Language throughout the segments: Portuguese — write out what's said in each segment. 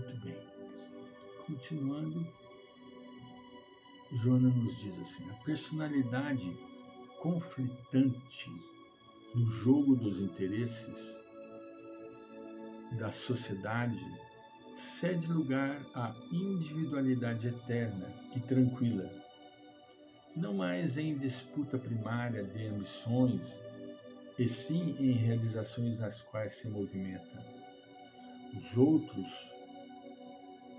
Muito bem. Continuando, Joana nos diz assim: a personalidade conflitante no jogo dos interesses da sociedade cede lugar à individualidade eterna e tranquila, não mais em disputa primária de ambições, e sim em realizações nas quais se movimenta. Os outros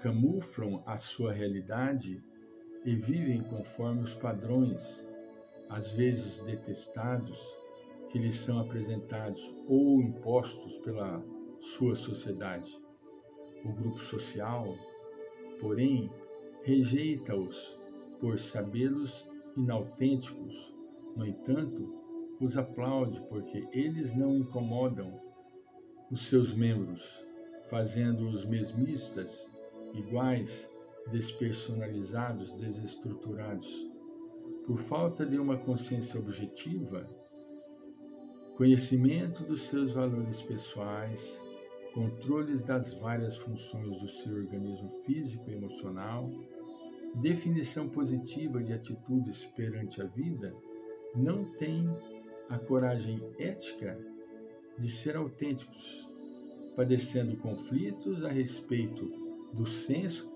camuflam a sua realidade e vivem conforme os padrões, às vezes detestados, que lhes são apresentados ou impostos pela sua sociedade. O grupo social, porém, rejeita-os por sabê-los inautênticos. No entanto, os aplaude porque eles não incomodam os seus membros, fazendo-os mesmistas, iguais, despersonalizados, desestruturados. Por falta de uma consciência objetiva, conhecimento dos seus valores pessoais, controles das várias funções do seu organismo físico e emocional, definição positiva de atitudes perante a vida, não têm a coragem ética de ser autênticos, padecendo conflitos a respeito do senso.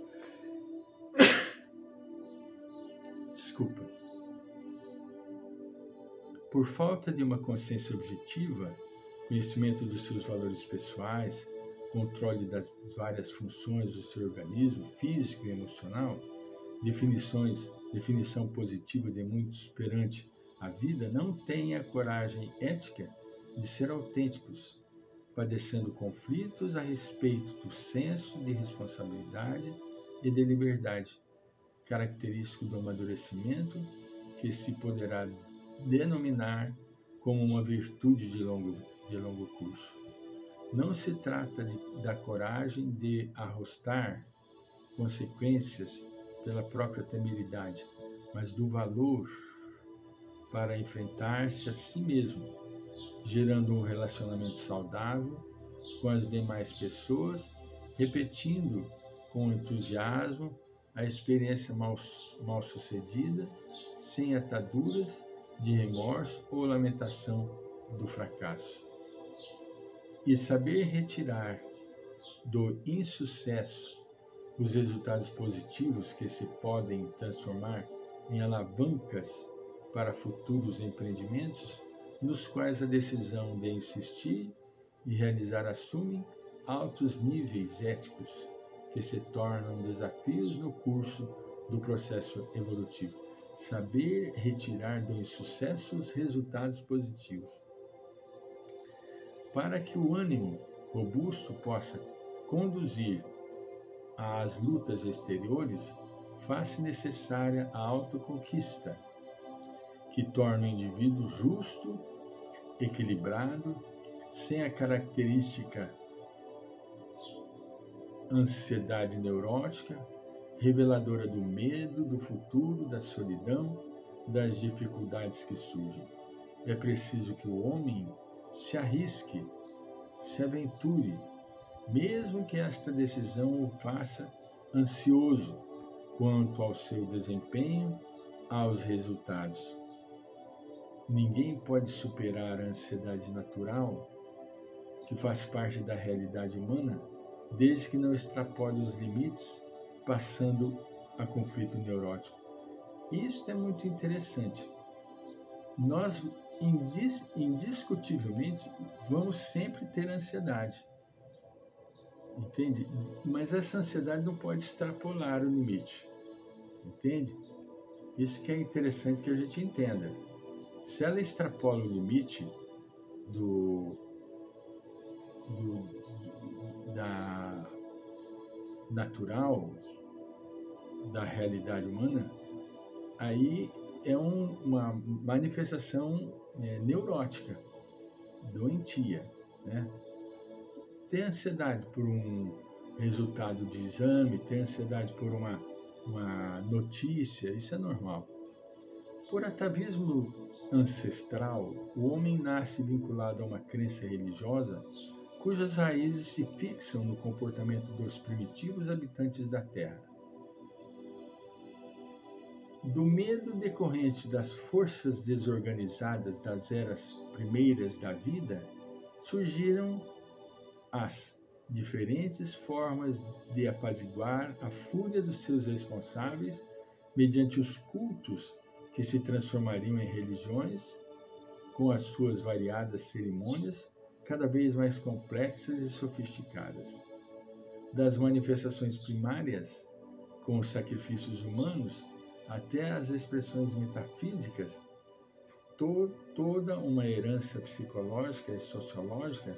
Por falta de uma consciência objetiva, conhecimento dos seus valores pessoais, controle das várias funções do seu organismo físico e emocional, definição positiva de muitos perante a vida, não têm a coragem ética de ser autênticos, padecendo conflitos a respeito do senso de responsabilidade e de liberdade, característico do amadurecimento, que se poderá denominar como uma virtude de longo curso. Não se trata da coragem de arrostar consequências pela própria temeridade, mas do valor para enfrentar-se a si mesmo, gerando um relacionamento saudável com as demais pessoas, repetindo com entusiasmo a experiência mal sucedida, sem ataduras de remorso ou lamentação do fracasso. E saber retirar do insucesso os resultados positivos que se podem transformar em alavancas para futuros empreendimentos, nos quais a decisão de insistir e realizar assume altos níveis éticos que se tornam desafios no curso do processo evolutivo. Saber retirar do insucesso os resultados positivos. Para que o ânimo robusto possa conduzir às lutas exteriores, faz-se necessária a autoconquista, que torna o indivíduo justo, equilibrado, sem a característica ansiedade neurótica, reveladora do medo, do futuro, da solidão, das dificuldades que surgem. É preciso que o homem se arrisque, se aventure, mesmo que esta decisão o faça ansioso quanto ao seu desempenho, aos resultados. Ninguém pode superar a ansiedade natural, que faz parte da realidade humana, desde que não extrapole os limites, passando a conflito neurótico. Isso é muito interessante. Nós, indiscutivelmente, vamos sempre ter ansiedade, entende? Mas essa ansiedade não pode extrapolar o limite, entende? Isso que é interessante que a gente entenda. Se ela extrapola o limite da natural, da realidade humana, aí é uma manifestação neurótica, doentia, né? Ter ansiedade por um resultado de exame, ter ansiedade por uma notícia, isso é normal. Por atavismo ancestral, o homem nasce vinculado a uma crença religiosa cujas raízes se fixam no comportamento dos primitivos habitantes da Terra. Do medo decorrente das forças desorganizadas das eras primeiras da vida, surgiram as diferentes formas de apaziguar a fúria dos seus responsáveis mediante os cultos que se transformariam em religiões, com as suas variadas cerimônias cada vez mais complexas e sofisticadas. Das manifestações primárias, com os sacrifícios humanos, até as expressões metafísicas, toda uma herança psicológica e sociológica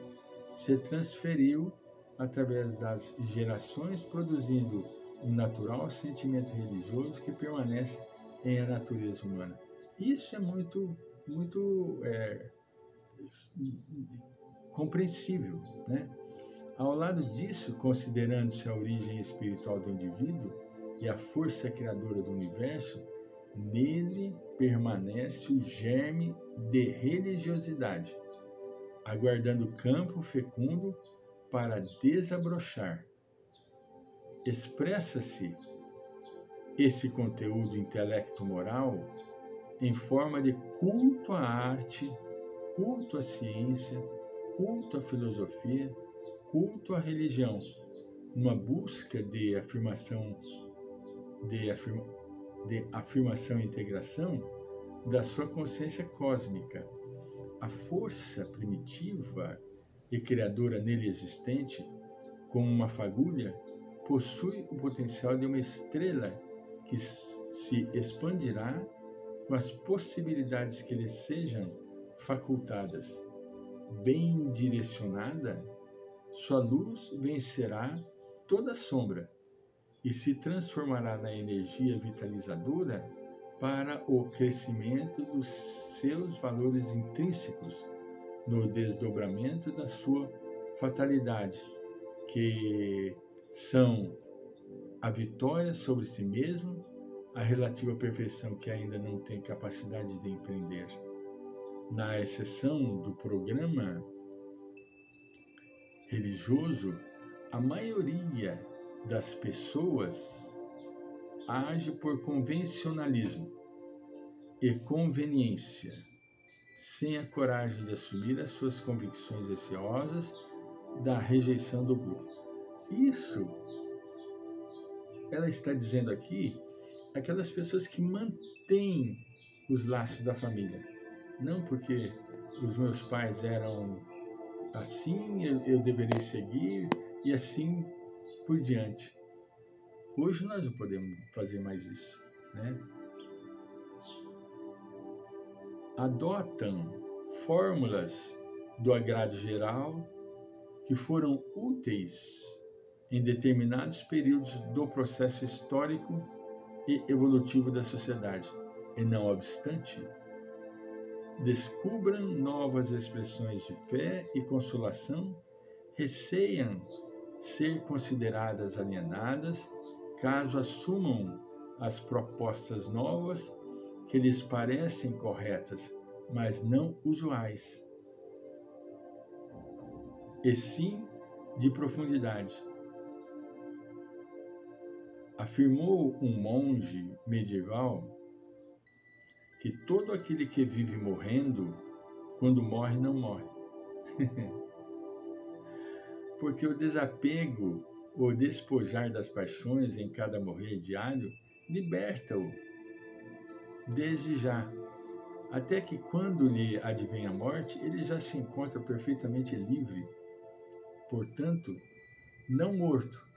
se transferiu através das gerações, produzindo um natural sentimento religioso que permanece em a natureza humana. Isso é muito compreensível, né? Ao lado disso, considerando-se a origem espiritual do indivíduo e a força criadora do universo, nele permanece o germe de religiosidade, aguardando campo fecundo para desabrochar. Expressa-se esse conteúdo intelecto-moral em forma de culto à arte, culto à ciência, culto à filosofia, culto à religião, uma busca de afirmação e integração da sua consciência cósmica. A força primitiva e criadora nele existente, como uma fagulha, possui o potencial de uma estrela que se expandirá com as possibilidades que lhe sejam facultadas. Bem direcionada, sua luz vencerá toda sombra e se transformará na energia vitalizadora para o crescimento dos seus valores intrínsecos, no desdobramento da sua fatalidade, que são a vitória sobre si mesmo, a relativa perfeição que ainda não tem capacidade de empreender. Na exceção do programa religioso, a maioria das pessoas age por convencionalismo e conveniência, sem a coragem de assumir as suas convicções receosas da rejeição do grupo. Isso, ela está dizendo aqui, aquelas pessoas que mantêm os laços da família. Não porque os meus pais eram assim, eu deveria seguir, e assim por diante. Hoje nós não podemos fazer mais isso, né? Adotam fórmulas do agrado geral que foram úteis em determinados períodos do processo histórico e evolutivo da sociedade, e não obstante, descubram novas expressões de fé e consolação, receiam ser consideradas alienadas caso assumam as propostas novas que lhes parecem corretas, mas não usuais, e sim de profundidade. Afirmou um monge medieval que todo aquele que vive morrendo, quando morre, não morre. Porque o desapego, o despojar das paixões em cada morrer diário, liberta-o desde já, até que quando lhe advém a morte, ele já se encontra perfeitamente livre. Portanto, não morto,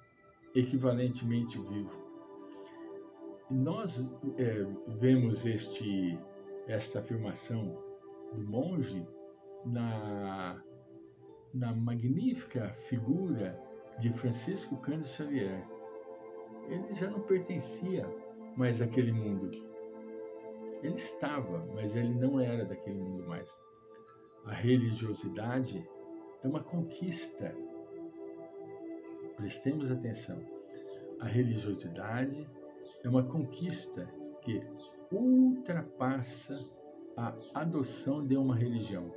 equivalentemente vivo. Nós vemos esta afirmação do monge na magnífica figura de Francisco Cândido Xavier. Ele já não pertencia mais àquele mundo. Ele estava, mas ele não era daquele mundo mais. A religiosidade é uma conquista. Prestemos atenção. A religiosidade é uma conquista que ultrapassa a adoção de uma religião.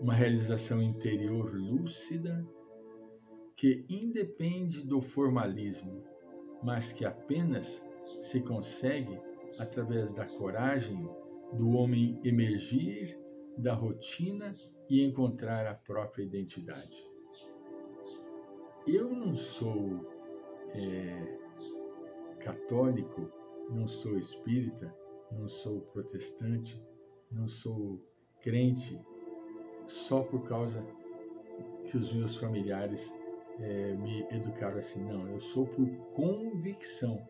uma realização interior lúcida que independe do formalismo, mas que apenas se consegue através da coragem do homem emergir da rotina e encontrar a própria identidade. Eu não sou católico, não sou espírita, não sou protestante, não sou crente só por causa que os meus familiares me educaram assim. Não, eu sou por convicção.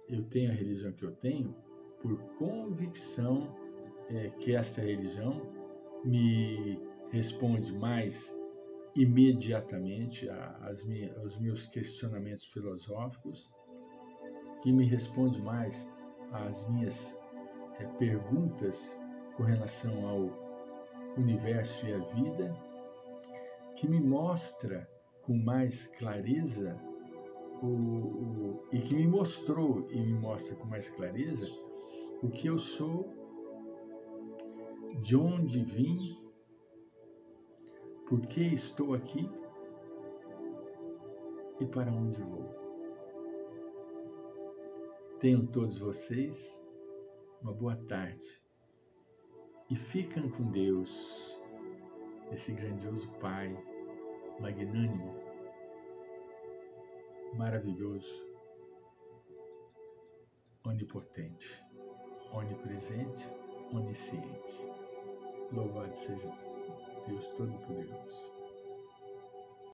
Eu tenho a religião que eu tenho por convicção que essa religião me responde mais imediatamente aos meus questionamentos filosóficos, que me responde mais às minhas perguntas com relação ao universo e à vida, que me mostra com mais clareza e que me mostrou e me mostra com mais clareza o que eu sou, de onde vim, por que estou aqui e para onde vou. Tenham todos vocês uma boa tarde e fiquem com Deus, esse grandioso Pai, magnânimo, maravilhoso, onipotente, onipresente, onisciente. Louvado seja Deus Todo-Poderoso.